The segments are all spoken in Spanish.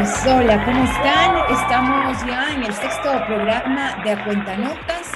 amigos, hola, ¿cómo están? Estamos ya en el sexto programa de A Cuenta Notas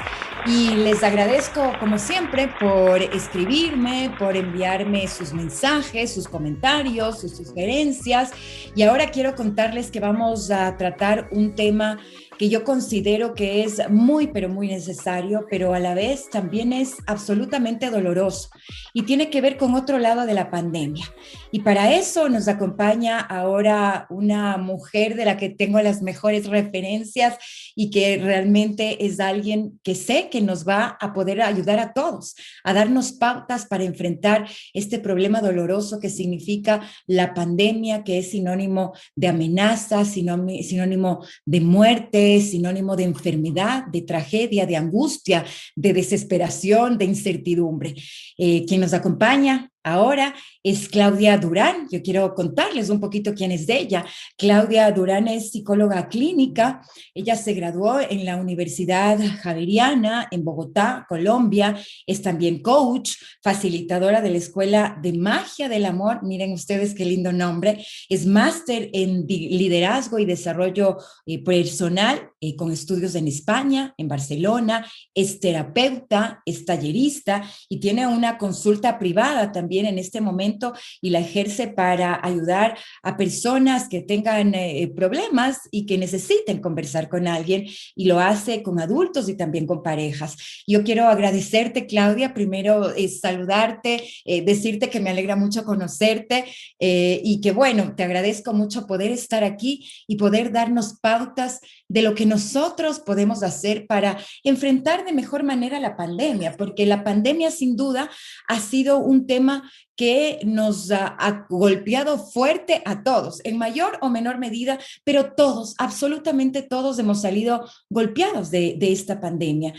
y les agradezco, como siempre, por escribirme, por enviarme sus mensajes, sus comentarios, sus sugerencias. Y ahora quiero contarles que vamos a tratar un tema que yo considero que es muy, pero muy necesario, pero a la vez también es absolutamente doloroso y tiene que ver con otro lado de la pandemia. Y para eso nos acompaña ahora una mujer de la que tengo las mejores referencias y que realmente es alguien que sé que nos va a poder ayudar a todos, a darnos pautas para enfrentar este problema doloroso que significa la pandemia, que es sinónimo de amenaza, sinónimo de muerte, sinónimo de enfermedad, de tragedia, de angustia, de desesperación, de incertidumbre. Quien nos acompaña ahora es Claudia Durán. Yo quiero contarles un poquito quién es de ella. Claudia Durán es psicóloga clínica. Ella se graduó en la Universidad Javeriana en Bogotá, Colombia. Es también coach, facilitadora de la Escuela de Magia del Amor. Miren ustedes qué lindo nombre. Es máster en liderazgo y desarrollo personal con estudios en España, en Barcelona. Es terapeuta, es tallerista y tiene una consulta privada también en este momento y la ejerce para ayudar a personas que tengan problemas y que necesiten conversar con alguien, y lo hace con adultos y también con parejas. Yo quiero agradecerte, Claudia, primero saludarte, decirte que me alegra mucho conocerte y que bueno, te agradezco mucho poder estar aquí y poder darnos pautas de lo que nosotros podemos hacer para enfrentar de mejor manera la pandemia, porque la pandemia sin duda ha sido un tema que nos ha golpeado fuerte a todos, en mayor o menor medida, pero todos, absolutamente todos hemos salido golpeados de esta pandemia.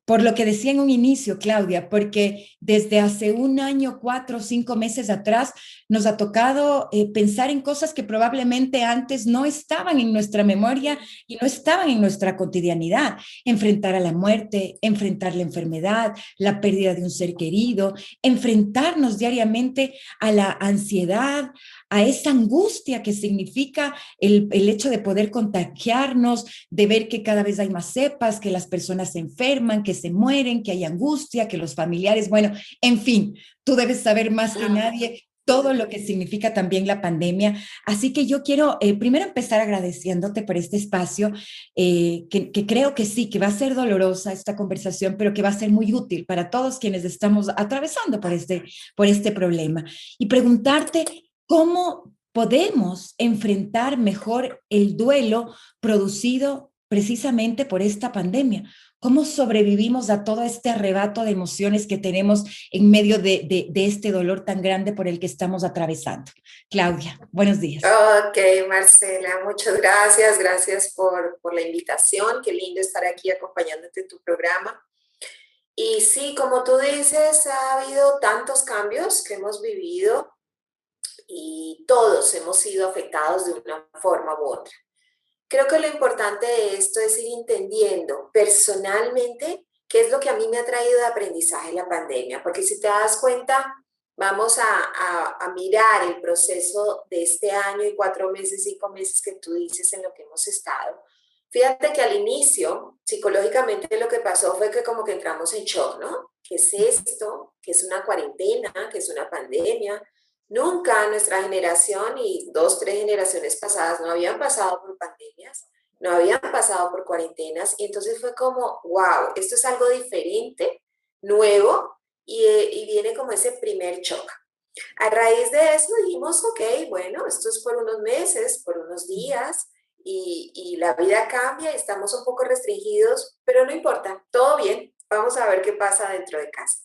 Por lo que decía en un inicio, Claudia, porque desde hace un año, 4 o 5 meses atrás, nos ha tocado pensar en cosas que probablemente antes no estaban en nuestra memoria y no estaban en nuestra cotidianidad. Enfrentar a la muerte, enfrentar la enfermedad, la pérdida de un ser querido, enfrentarnos diariamente a la ansiedad, a esa angustia que significa el hecho de poder contagiarnos, de ver que cada vez hay más cepas, que las personas se enferman, que se mueren, que hay angustia, que los familiares, bueno, en fin, tú debes saber más que nadie todo lo que significa también la pandemia. Así que yo quiero primero empezar agradeciéndote por este espacio, que creo que sí, que va a ser dolorosa esta conversación, pero que va a ser muy útil para todos quienes estamos atravesando por este problema. Y preguntarte cómo podemos enfrentar mejor el duelo producido precisamente por esta pandemia. ¿Cómo sobrevivimos a todo este arrebato de emociones que tenemos en medio de este dolor tan grande por el que estamos atravesando? Claudia, buenos días. Ok, Marcela, muchas gracias. Gracias por la invitación. Qué lindo estar aquí acompañándote en tu programa. Y sí, como tú dices, ha habido tantos cambios que hemos vivido y todos hemos sido afectados de una forma u otra. Creo que lo importante de esto es ir entendiendo personalmente qué es lo que a mí me ha traído de aprendizaje la pandemia, porque si te das cuenta, vamos a mirar el proceso de este año y 4 meses, 5 meses que tú dices en lo que hemos estado. Fíjate que al inicio, psicológicamente lo que pasó fue que como que entramos en shock, ¿no? ¿Qué es esto? ¿Qué es una cuarentena? ¿Qué es una pandemia? Nunca nuestra generación y 2, 3 generaciones pasadas no habían pasado por pandemias, no habían pasado por cuarentenas, y entonces fue como, wow, esto es algo diferente, nuevo, y viene como ese primer shock. A raíz de eso dijimos, ok, bueno, esto es por unos meses, por unos días, y la vida cambia, estamos un poco restringidos, pero no importa, todo bien, vamos a ver qué pasa dentro de casa.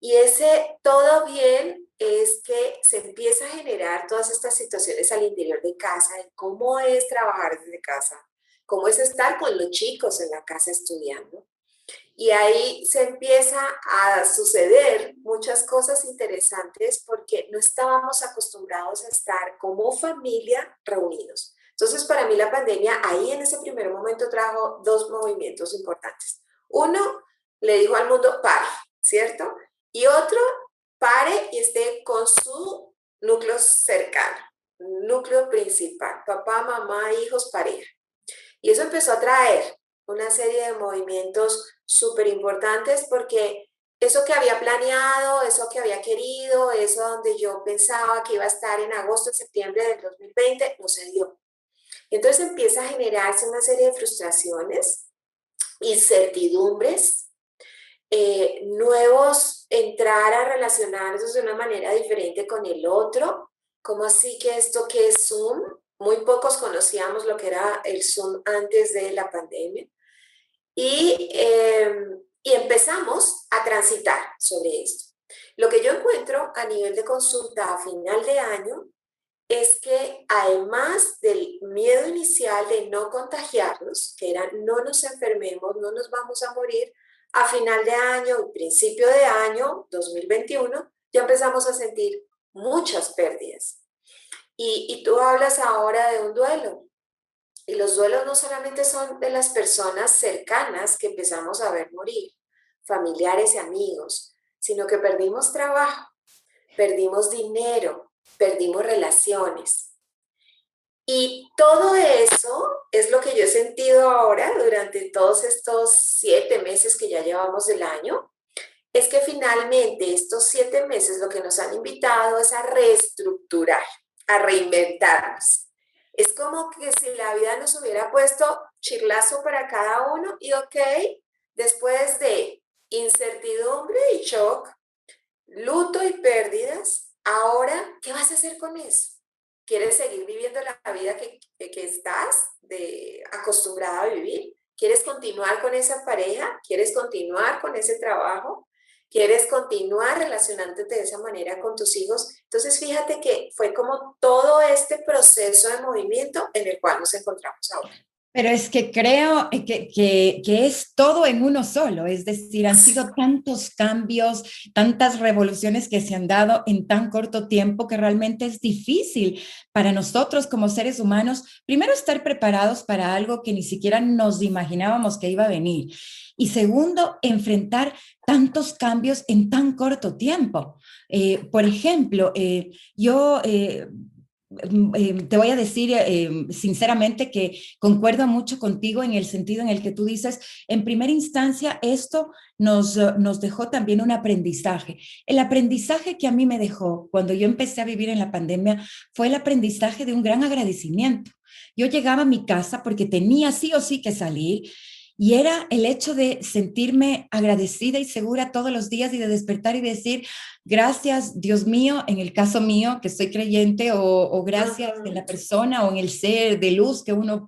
Y ese todo bien es que se empieza a generar todas estas situaciones al interior de casa, de cómo es trabajar desde casa, cómo es estar con los chicos en la casa estudiando. Y ahí se empieza a suceder muchas cosas interesantes porque no estábamos acostumbrados a estar como familia reunidos. Entonces, para mí la pandemia ahí en ese primer momento trajo dos movimientos importantes. Uno, le dijo al mundo, pare, ¿cierto? Y otro, pare y esté con su núcleo cercano. núcleo principal, papá, mamá, hijos, pareja. Y eso empezó a traer una serie de movimientos súper importantes porque eso que había planeado, eso que había querido, eso donde yo pensaba que iba a estar en agosto, septiembre del 2020, no se dio. Entonces empieza a generarse una serie de frustraciones, incertidumbres, nuevos, entrar a relacionarnos de una manera diferente con el otro. ¿Cómo así que esto que es Zoom? Muy pocos conocíamos lo que era el Zoom antes de la pandemia. Y empezamos a transitar sobre esto. Lo que yo encuentro a nivel de consulta a final de año es que además del miedo inicial de no contagiarnos, que era no nos enfermemos, no nos vamos a morir, a final de año, principio de año 2021, ya empezamos a sentir muchas pérdidas. Y tú hablas ahora de un duelo. Y los duelos no solamente son de las personas cercanas que empezamos a ver morir, familiares y amigos, sino que perdimos trabajo, perdimos dinero, perdimos relaciones. Y todo eso es lo que yo he sentido ahora durante todos estos 7 meses que ya llevamos del año. Es que finalmente estos 7 meses lo que nos han invitado es a reestructurar, a reinventarnos. Es como que si la vida nos hubiera puesto chirlazo para cada uno y ok, después de incertidumbre y shock, luto y pérdidas, ahora, ¿qué vas a hacer con eso? ¿Quieres seguir viviendo la vida que estás acostumbrada a vivir? ¿Quieres continuar con esa pareja? ¿Quieres continuar con ese trabajo? ¿Quieres continuar relacionándote de esa manera con tus hijos? Entonces, fíjate que fue como todo este proceso de movimiento en el cual nos encontramos ahora. Pero es que creo que es todo en uno solo, es decir, han sido tantos cambios, tantas revoluciones que se han dado en tan corto tiempo que realmente es difícil para nosotros como seres humanos, primero estar preparados para algo que ni siquiera nos imaginábamos que iba a venir. Y segundo, enfrentar tantos cambios en tan corto tiempo. Por ejemplo, te voy a decir sinceramente que concuerdo mucho contigo en el sentido en el que tú dices, en primera instancia, esto nos dejó también un aprendizaje. El aprendizaje que a mí me dejó cuando yo empecé a vivir en la pandemia fue el aprendizaje de un gran agradecimiento. Yo llegaba a mi casa porque tenía sí o sí que salir y era el hecho de sentirme agradecida y segura todos los días y de despertar y decir, gracias Dios mío, en el caso mío, que soy creyente, o gracias en la persona o en el ser de luz que uno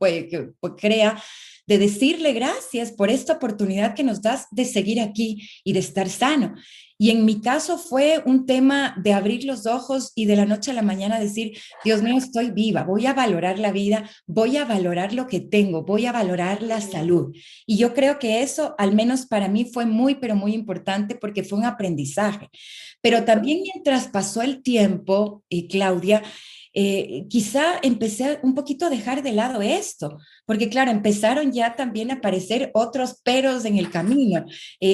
crea, de decirle gracias por esta oportunidad que nos das de seguir aquí y de estar sano. Y en mi caso fue un tema de abrir los ojos y de la noche a la mañana decir, Dios mío, estoy viva, voy a valorar la vida, voy a valorar lo que tengo, voy a valorar la salud. Y yo creo que eso, al menos para mí, fue muy, pero muy importante porque fue un aprendizaje. Pero también mientras pasó el tiempo, Claudia, quizá empecé un poquito a dejar de lado esto, porque claro, empezaron ya también a aparecer otros peros en el camino.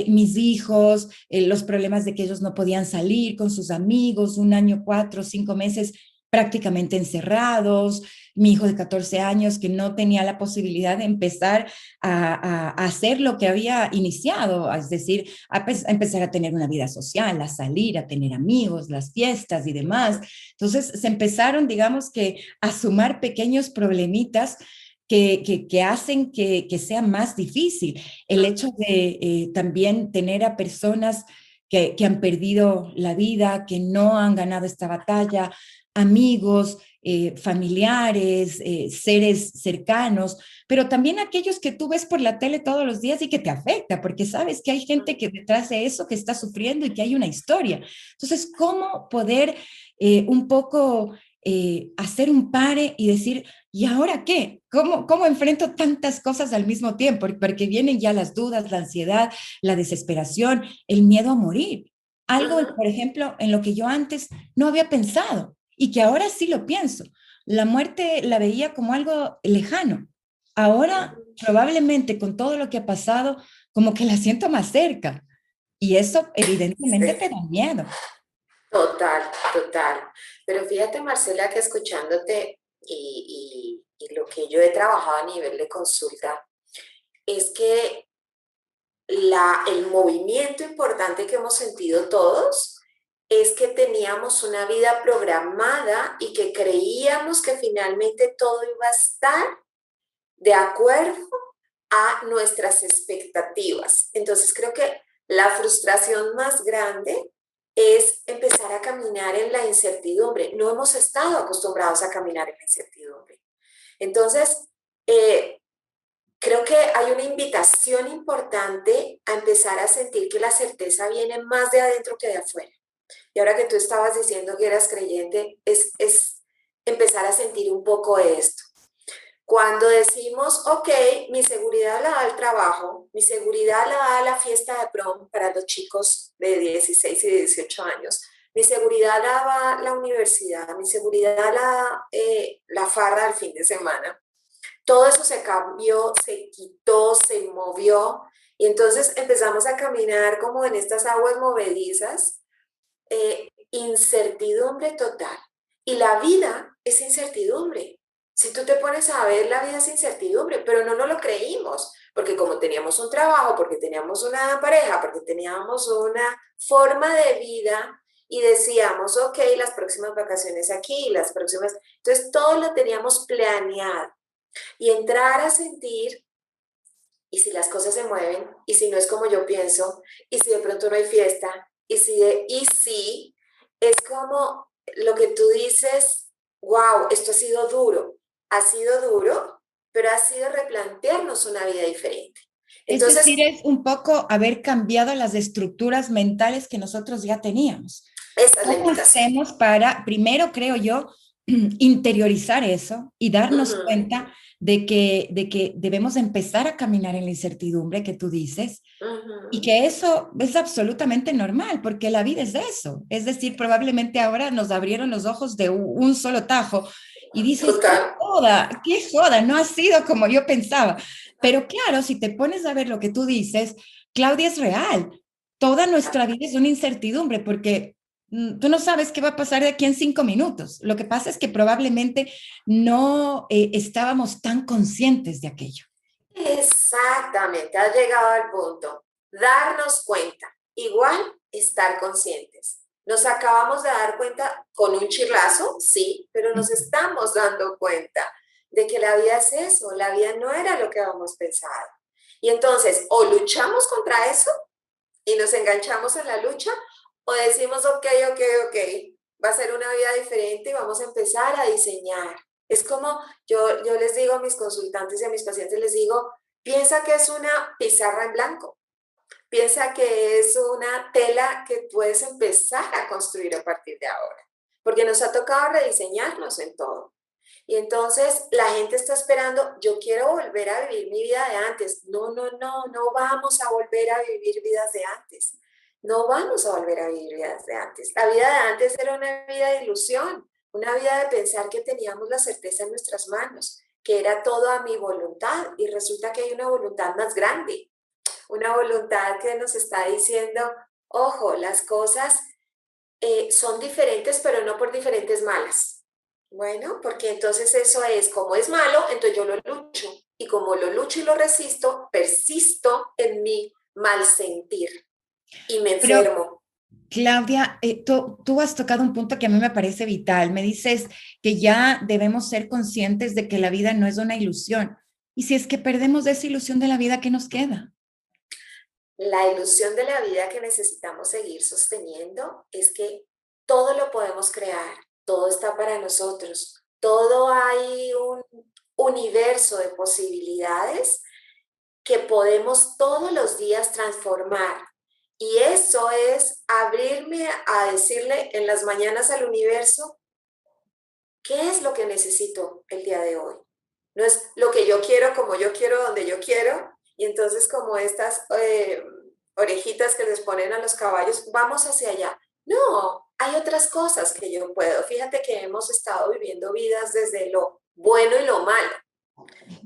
Mis hijos, los problemas de que ellos no podían salir con sus amigos, un año, 4 o 5 meses prácticamente encerrados, mi hijo de 14 años que no tenía la posibilidad de empezar a hacer lo que había iniciado, es decir, a empezar a tener una vida social, a salir, a tener amigos, las fiestas y demás. Entonces se empezaron, digamos que, a sumar pequeños problemitas que hacen que sea más difícil. El hecho de también tener a personas que han perdido la vida, que no han ganado esta batalla, amigos, familiares, seres cercanos, pero también aquellos que tú ves por la tele todos los días y que te afecta, porque sabes que hay gente que detrás de eso que está sufriendo y que hay una historia. Entonces, ¿cómo poder un poco hacer un pare y decir, ¿y ahora qué? ¿Cómo enfrento tantas cosas al mismo tiempo? Porque vienen ya las dudas, la ansiedad, la desesperación, el miedo a morir. Algo, por ejemplo, en lo que yo antes no había pensado y que ahora sí lo pienso. La muerte la veía como algo lejano. Ahora, probablemente con todo lo que ha pasado, como que la siento más cerca. Y eso evidentemente te da miedo. Total, total. Pero fíjate, Marcela, que escuchándote y lo que yo he trabajado a nivel de consulta, es que el movimiento importante que hemos sentido todos es que teníamos una vida programada y que creíamos que finalmente todo iba a estar de acuerdo a nuestras expectativas. Entonces creo que la frustración más grande es empezar a caminar en la incertidumbre. No hemos estado acostumbrados a caminar en la incertidumbre. Entonces, eh, creo que hay una invitación importante a empezar a sentir que la certeza viene más de adentro que de afuera. Y ahora que tú estabas diciendo que eras creyente, es empezar a sentir un poco esto. Cuando decimos, ok, mi seguridad la da el trabajo, mi seguridad la da la fiesta de prom para los chicos de 16 y 18 años, mi seguridad la da la universidad, mi seguridad la da la farra del fin de semana. Todo eso se cambió, se quitó, se movió y entonces empezamos a caminar como en estas aguas movedizas, incertidumbre total. Y la vida es incertidumbre. Si tú te pones a ver, la vida es incertidumbre, pero no nos lo creímos, porque como teníamos un trabajo, porque teníamos una pareja, porque teníamos una forma de vida y decíamos, ok, las próximas vacaciones aquí, las próximas... Entonces todo lo teníamos planeado y entrar a sentir, y si las cosas se mueven, y si no es como yo pienso, y si de pronto no hay fiesta, y si, es como lo que tú dices, wow, esto ha sido duro, pero ha sido replantearnos una vida diferente. Es decir, Entonces, es un poco haber cambiado las estructuras mentales que nosotros ya teníamos. esa es la ¿Cómo invitación. hacemos para, primero creo yo, interiorizar eso y Uh darnos -huh, cuenta de que debemos empezar a caminar en la incertidumbre que tú dices uh y -huh. que eso es absolutamente normal porque la vida es de eso? Es decir, probablemente ahora nos abrieron los ojos de un solo tajo y dices, Total. qué joda, no ha sido como yo pensaba. Pero claro, si te pones a ver lo que tú dices, Claudia, es real. Toda nuestra vida es una incertidumbre porque tú no sabes qué va a pasar de aquí en 5 minutos. Lo que pasa es que probablemente no estábamos tan conscientes de aquello. Exactamente, has llegado al punto. Darnos cuenta, igual estar conscientes. Nos acabamos de dar cuenta con un chirlazo, sí, pero nos estamos dando cuenta de que la vida es eso, la vida no era lo que habíamos pensado. Y entonces, o luchamos contra eso y nos enganchamos en la lucha, o decimos, ok, ok, ok, va a ser una vida diferente y vamos a empezar a diseñar. Es como yo les digo a mis consultantes y a mis pacientes, les digo, piensa que es una pizarra en blanco, piensa que es una tela que puedes empezar a construir a partir de ahora, porque nos ha tocado rediseñarnos en todo. Y entonces la gente está esperando, yo quiero volver a vivir mi vida de antes. No, no, no, no vamos a volver a vivir vidas de antes. No vamos a volver a vivir vidas de antes. La vida de antes era una vida de ilusión, una vida de pensar que teníamos la certeza en nuestras manos, que era todo a mi voluntad y resulta que hay una voluntad más grande, una voluntad que nos está diciendo, ojo, las cosas son diferentes, pero no por diferentes malas. Bueno, porque entonces eso es, como es malo, entonces yo lo lucho. Y como lo lucho y lo resisto, persisto en mi mal sentir y me Pero enfermo. Claudia, tú has tocado un punto que a mí me parece vital. Me dices que ya debemos ser conscientes de que la vida no es una ilusión. Y si es que perdemos esa ilusión de la vida, ¿qué nos queda? La ilusión de la vida que necesitamos seguir sosteniendo es que todo lo podemos crear, todo está para nosotros, todo hay un universo de posibilidades que podemos todos los días transformar. Y eso es abrirme a decirle en las mañanas al universo, ¿qué es lo que necesito el día de hoy? No es lo que yo quiero, como yo quiero, donde yo quiero. Y entonces como estas orejitas que les ponen a los caballos, vamos hacia allá. No, hay otras cosas que yo puedo. Fíjate que hemos estado viviendo vidas desde lo bueno y lo malo.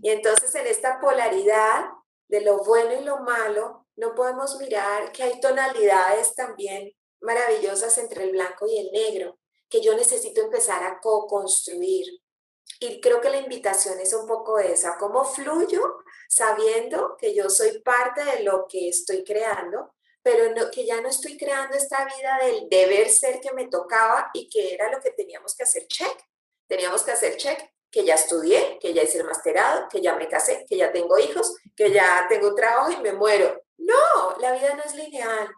Y entonces en esta polaridad de lo bueno y lo malo, no podemos mirar que hay tonalidades también maravillosas entre el blanco y el negro, que yo necesito empezar a co-construir. Y creo que la invitación es un poco esa, cómo fluyo sabiendo que yo soy parte de lo que estoy creando, pero que ya no estoy creando esta vida del deber ser que me tocaba y que era lo que teníamos que hacer check. Teníamos que hacer check, que ya estudié, que ya hice el masterado, que ya me casé, que ya tengo hijos, que ya tengo un trabajo y me muero. No, la vida no es lineal.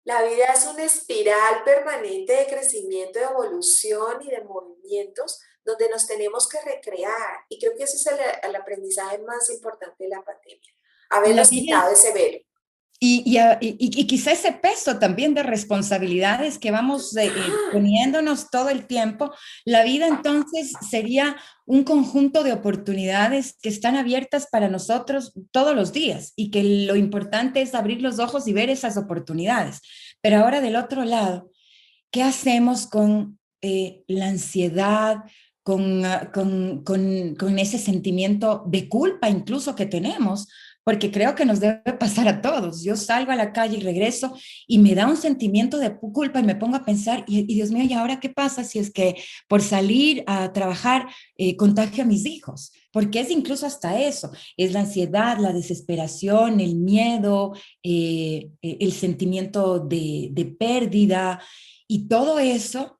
La vida es una espiral permanente de crecimiento, de evolución y de movimientos donde nos tenemos que recrear. Y creo que ese es el aprendizaje más importante de la pandemia, La habernos vida, quitado ese velo. y quizá ese peso también de responsabilidades que vamos Total. poniéndonos todo el tiempo, la vida entonces sería un conjunto de oportunidades que están abiertas para nosotros todos los días y que lo importante es abrir los ojos y ver esas oportunidades. Pero ahora del otro lado, ¿qué hacemos con la ansiedad, con ese sentimiento de culpa incluso que tenemos? Porque creo que nos debe pasar a todos. Yo salgo a la calle y regreso y me da un sentimiento de culpa y me pongo a pensar, y Dios mío, ¿y ahora qué pasa si es que por salir a trabajar contagio a mis hijos? Porque es incluso hasta eso, es la ansiedad, la desesperación, el miedo, el sentimiento de pérdida, y todo eso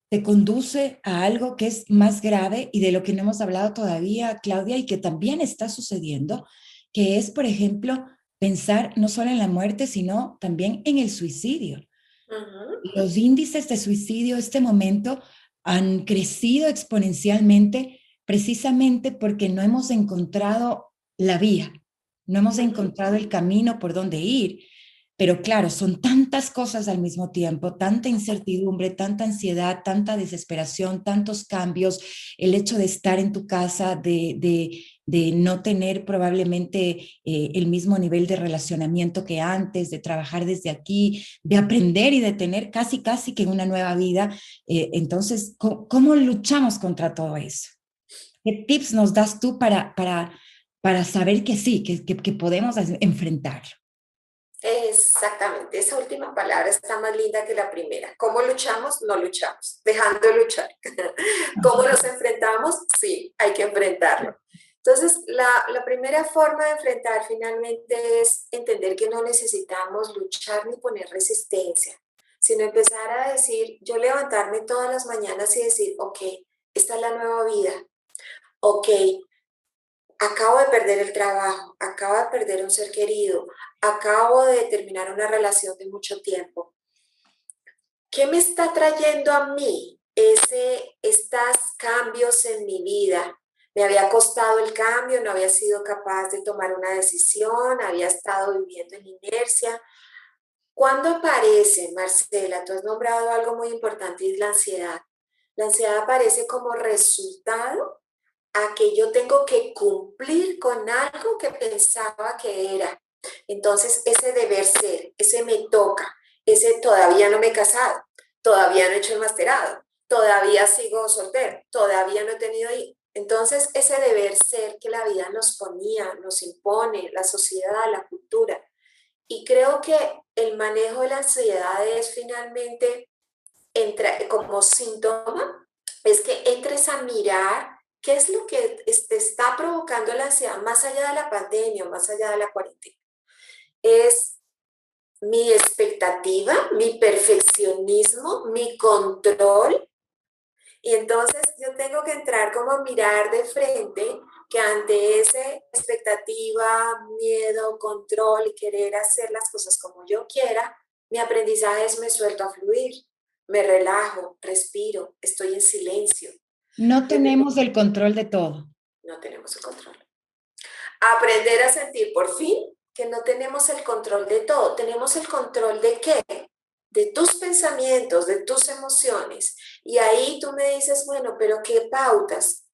te conduce a algo que es más grave y de lo que no hemos hablado todavía, Claudia, y que también está sucediendo, que es, por ejemplo, pensar no solo en la muerte, sino también en el suicidio. Ujú. Los índices de suicidio este momento han crecido exponencialmente precisamente porque no hemos encontrado la vía, no hemos Ujú. encontrado el camino por donde ir. Pero claro, son tantas cosas al mismo tiempo, tanta incertidumbre, tanta ansiedad, tanta desesperación, tantos cambios, el hecho de estar en tu casa, de no tener probablemente el mismo nivel de relacionamiento que antes, de trabajar desde aquí, de aprender y de tener casi, casi que una nueva vida. Entonces, ¿cómo luchamos contra todo eso? ¿Qué tips nos das tú para saber que sí, que podemos enfrentarlo? Exactamente, esa última palabra está más linda que la primera. ¿Cómo luchamos? No luchamos, dejando de luchar. ¿Cómo nos enfrentamos? Sí, hay que enfrentarlo. Entonces, la primera forma de enfrentar finalmente es entender que no necesitamos luchar ni poner resistencia, sino empezar a decir, yo levantarme todas las mañanas y decir, ok, esta es la nueva vida, ok, acabo de perder el trabajo, acabo de perder un ser querido, acabo de terminar una relación de mucho tiempo. ¿Qué me está trayendo a mí estos cambios en mi vida? Me había costado el cambio, no había sido capaz de tomar una decisión, había estado viviendo en inercia. ¿Cuándo aparece, Marcela? Tú has nombrado algo muy importante y es la ansiedad. La ansiedad aparece como resultado a que yo tengo que cumplir con algo que pensaba que era. Entonces, ese deber ser, ese me toca, ese todavía no me he casado, todavía no he hecho el masterado, todavía sigo soltero, todavía no he tenido hijos. Entonces, ese deber ser que la vida nos ponía, nos impone, la sociedad, la cultura. Y creo que el manejo de la ansiedad es finalmente como síntoma es que entres a mirar qué es lo que te está provocando la ansiedad más allá de la pandemia, más allá de la cuarentena. Es mi expectativa, mi perfeccionismo, mi control. Y entonces yo tengo que entrar como a mirar de frente que ante esa expectativa, miedo, control y querer hacer las cosas como yo quiera, mi aprendizaje es me suelto a fluir, me relajo, respiro, estoy en silencio. No tenemos el control de todo. No tenemos el control. Aprender a sentir por fin que no tenemos el control de todo. ¿Tenemos el control de qué? De tus pensamientos, de tus emociones. Y ahí tú me dices, bueno, pero ¿qué pautas?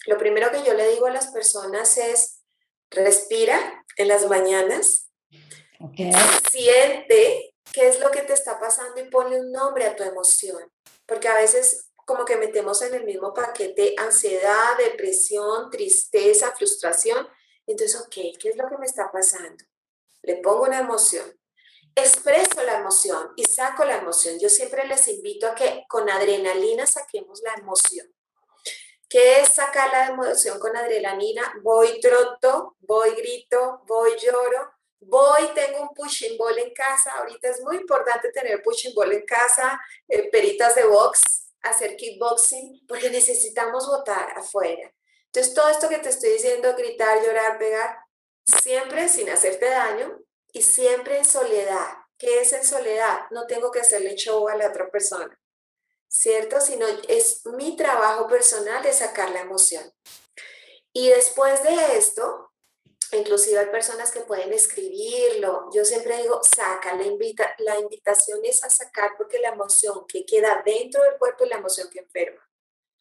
Lo primero que yo le digo a las personas es, respira en las mañanas, ¿Ok? siente qué es lo que te está pasando y ponle un nombre a tu emoción. Porque a veces como que metemos en el mismo paquete ansiedad, depresión, tristeza, frustración. Entonces, ok, ¿qué es lo que me está pasando? Le pongo una emoción. expreso la emoción y saco la emoción. Yo siempre les invito a que con adrenalina saquemos la emoción. ¿Qué es sacar la emoción con adrenalina? Voy troto, voy grito, voy lloro, voy tengo un punching ball en casa. Ahorita es muy importante tener punching ball en casa, peritas de box, hacer kickboxing, porque necesitamos botar afuera. Entonces, todo esto que te estoy diciendo, gritar, llorar, pegar, siempre sin hacerte daño y siempre en soledad. ¿Qué es en soledad? No tengo que hacerle show a la otra persona, ¿cierto? Sino es mi trabajo personal de sacar la emoción. Y después de esto, inclusive hay personas que pueden escribirlo. Yo siempre digo, saca, la invitación es a sacar porque la emoción que queda dentro del cuerpo es la emoción que enferma.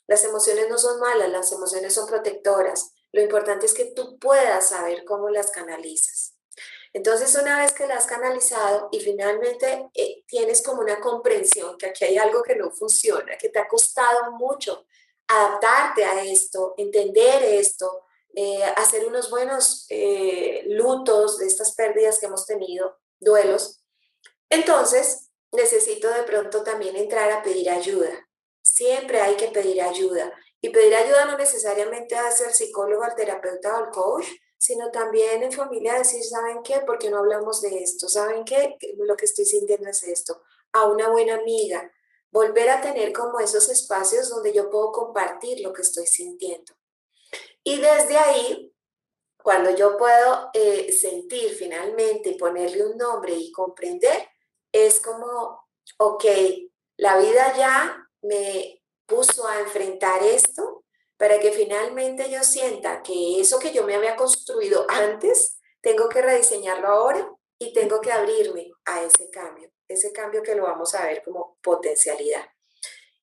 Las emociones no son malas, las emociones son protectoras. Lo importante es que tú puedas saber cómo las canalizas. Entonces, una vez que la has canalizado y finalmente tienes como una comprensión que aquí hay algo que no funciona, que te ha costado mucho adaptarte a esto, entender esto, hacer unos buenos lutos de estas pérdidas que hemos tenido, duelos, entonces necesito de pronto también entrar a pedir ayuda. Siempre hay que pedir ayuda. Y pedir ayuda no necesariamente a ser psicólogo, al terapeuta o al coach, sino también en familia decir, ¿saben qué? ¿Por qué no hablamos de esto? ¿Saben qué? Lo que estoy sintiendo es esto. A una buena amiga. Volver a tener como esos espacios donde yo puedo compartir lo que estoy sintiendo. Y desde ahí, cuando yo puedo sentir finalmente y ponerle un nombre y comprender, es como, ok, la vida ya me puso a enfrentar esto para que finalmente yo sienta que eso que yo me había construido antes, tengo que rediseñarlo ahora y tengo que abrirme a ese cambio que lo vamos a ver como potencialidad.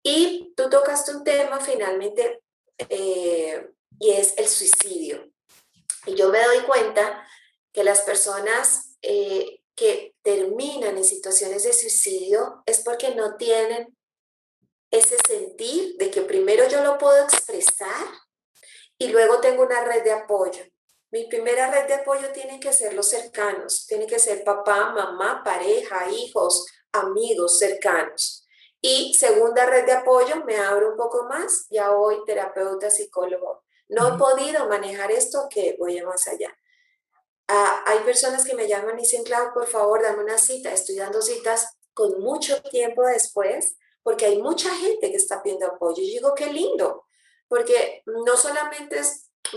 Y tú tocaste un tema finalmente y es el suicidio. Y yo me doy cuenta que las personas que terminan en situaciones de suicidio es porque no tienen ese sentir de que primero yo lo puedo expresar y luego tengo una red de apoyo. Mi primera red de apoyo tienen que ser los cercanos, tiene que ser papá, mamá, pareja, hijos, amigos cercanos. Y segunda red de apoyo, me abro un poco más, ya voy terapeuta, psicólogo. No he podido manejar esto, que voy a más allá. Hay personas que me llaman y dicen, Clau, por favor, dame una cita. Estoy dando citas con mucho tiempo después, porque hay mucha gente que está pidiendo apoyo. Y digo, qué lindo, porque no solamente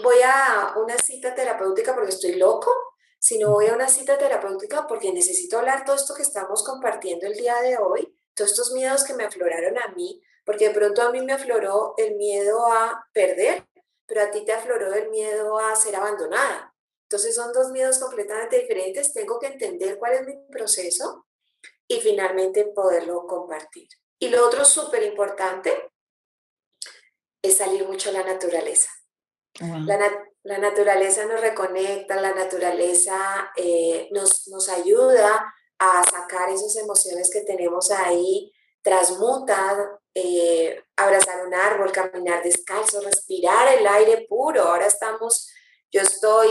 voy a una cita terapéutica porque estoy loco, sino voy a una cita terapéutica porque necesito hablar todo esto que estamos compartiendo el día de hoy, todos estos miedos que me afloraron a mí, porque de pronto a mí me afloró el miedo a perder, pero a ti te afloró el miedo a ser abandonada. Entonces son dos miedos completamente diferentes. Tengo que entender cuál es mi proceso y finalmente poderlo compartir. Y lo otro súper importante es salir mucho a la naturaleza. Wow. La naturaleza nos reconecta, la naturaleza nos ayuda a sacar esas emociones que tenemos ahí, transmuta, abrazar un árbol, caminar descalzo, respirar el aire puro. Ahora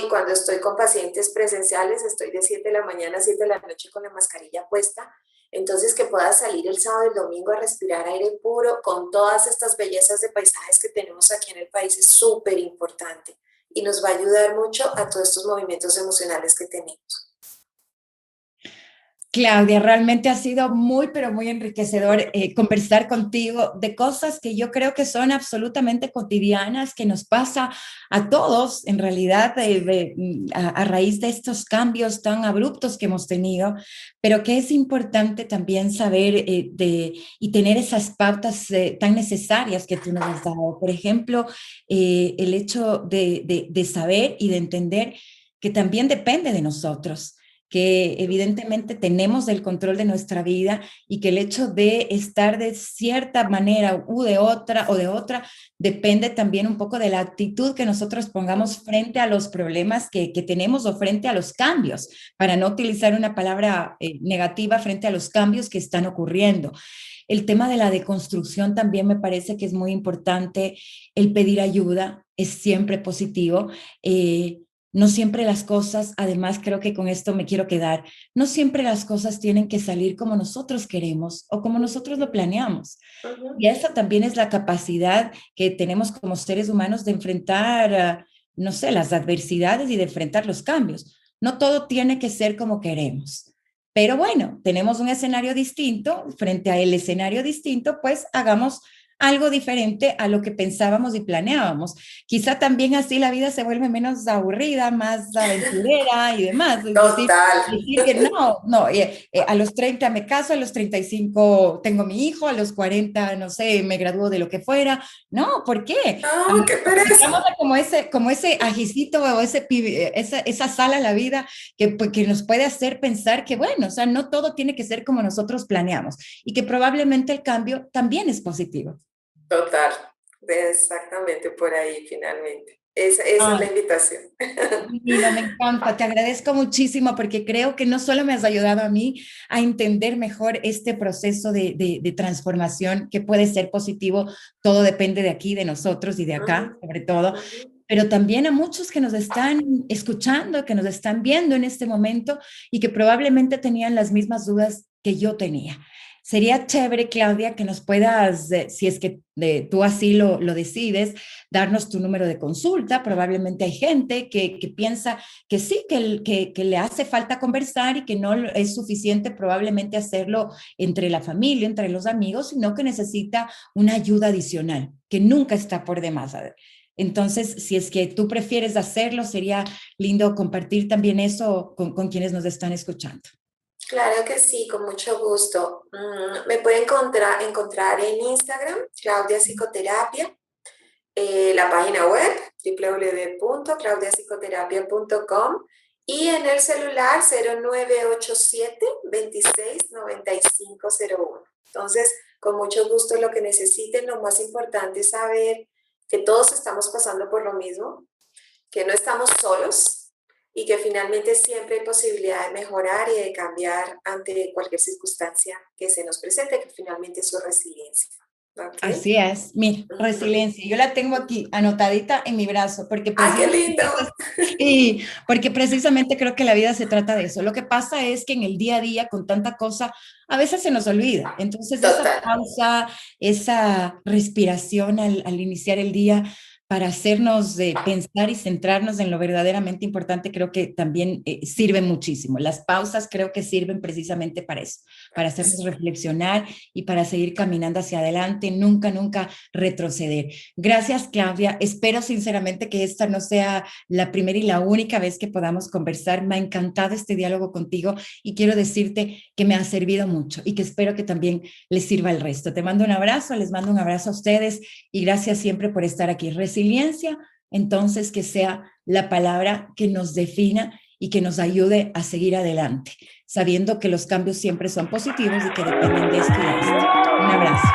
cuando estoy con pacientes presenciales, estoy de 7 de la mañana a 7 de la noche con la mascarilla puesta. Entonces, que pueda salir el sábado y el domingo a respirar aire puro con todas estas bellezas de paisajes que tenemos aquí en el país es súper importante y nos va a ayudar mucho a todos estos movimientos emocionales que tenemos. Claudia, realmente ha sido muy, pero muy enriquecedor conversar contigo de cosas que yo creo que son absolutamente cotidianas, que nos pasa a todos, en realidad, a raíz de estos cambios tan abruptos que hemos tenido, pero que es importante también saber y tener esas pautas tan necesarias que tú nos has dado. Por ejemplo, el hecho de saber y de entender que también depende de nosotros, que evidentemente tenemos el control de nuestra vida y que el hecho de estar de cierta manera u de otra depende también un poco de la actitud que nosotros pongamos frente a los problemas que tenemos o frente a los cambios, para no utilizar una palabra negativa frente a los cambios que están ocurriendo. El tema de la deconstrucción también me parece que es muy importante. El pedir ayuda es siempre positivo. no siempre las cosas, además creo que con esto me quiero quedar, no siempre las cosas tienen que salir como nosotros queremos o como nosotros lo planeamos. Ujú. Y esa también es la capacidad que tenemos como seres humanos de enfrentar, no sé, las adversidades y de enfrentar los cambios. No todo tiene que ser como queremos. Pero bueno, tenemos un escenario distinto, frente a el escenario distinto, pues hagamos algo diferente a lo que pensábamos y planeábamos. Quizá también así la vida se vuelve menos aburrida, más aventurera y demás. Es decir, Total. decir que no, no, a los 30 me caso, a los 35 tengo mi hijo, a los 40, no sé, me gradúo de lo que fuera. No, ¿por qué? No, qué Necesitamos pereza. como ese ajicito o esa sala a la vida pues, que nos puede hacer pensar que, bueno, o sea, no todo tiene que ser como nosotros planeamos y que probablemente el cambio también es positivo. Total. Exactamente por ahí, finalmente. Esa es la Ay, invitación. divino, me encanta, te agradezco muchísimo porque creo que no solo me has ayudado a mí a entender mejor este proceso de transformación que puede ser positivo, todo depende de aquí, de nosotros y de Ujú, acá, sobre todo, ujú. pero también a muchos que nos están escuchando, que nos están viendo en este momento y que probablemente tenían las mismas dudas que yo tenía. Sería chévere, Claudia, que nos puedas, si es que tú así lo decides, darnos tu número de consulta. Probablemente hay gente que piensa que sí, que le hace falta conversar y que no es suficiente probablemente hacerlo entre la familia, entre los amigos, sino que necesita una ayuda adicional, que nunca está por demás. Entonces, si es que tú prefieres hacerlo, sería lindo compartir también eso con quienes nos están escuchando. Claro que sí, con mucho gusto. Me puede encontrar en Instagram, Claudia Psicoterapia, la página web www.claudiapsicoterapia.com y en el celular 0987 26 9501. Entonces, con mucho gusto lo que necesiten, lo más importante es saber que todos estamos pasando por lo mismo, que no estamos solos y que finalmente siempre hay posibilidad de mejorar y de cambiar ante cualquier circunstancia que se nos presente, que finalmente es su resiliencia. ¿Ok? Así es, mira, Ujú. resiliencia. Yo la tengo aquí anotadita en mi brazo porque ¡Ay, qué precisamente, lindo! sí, porque precisamente creo que la vida se trata de eso. Lo que pasa es que en el día a día, con tanta cosa, a veces se nos olvida. Entonces, esa Total. pausa, esa respiración al iniciar el día para hacernos pensar y centrarnos en lo verdaderamente importante, creo que también sirve muchísimo. Las pausas creo que sirven precisamente para eso, para hacernos reflexionar y para seguir caminando hacia adelante, nunca, nunca retroceder. Gracias, Claudia. Espero sinceramente que esta no sea la primera y la única vez que podamos conversar. Me ha encantado este diálogo contigo y quiero decirte que me ha servido mucho y que espero que también les sirva al resto. Te mando un abrazo, les mando un abrazo a ustedes y gracias siempre por estar aquí. Resiliencia, entonces, que sea la palabra que nos defina y que nos ayude a seguir adelante, sabiendo que los cambios siempre son positivos y que dependen de esto y de esto. Un abrazo.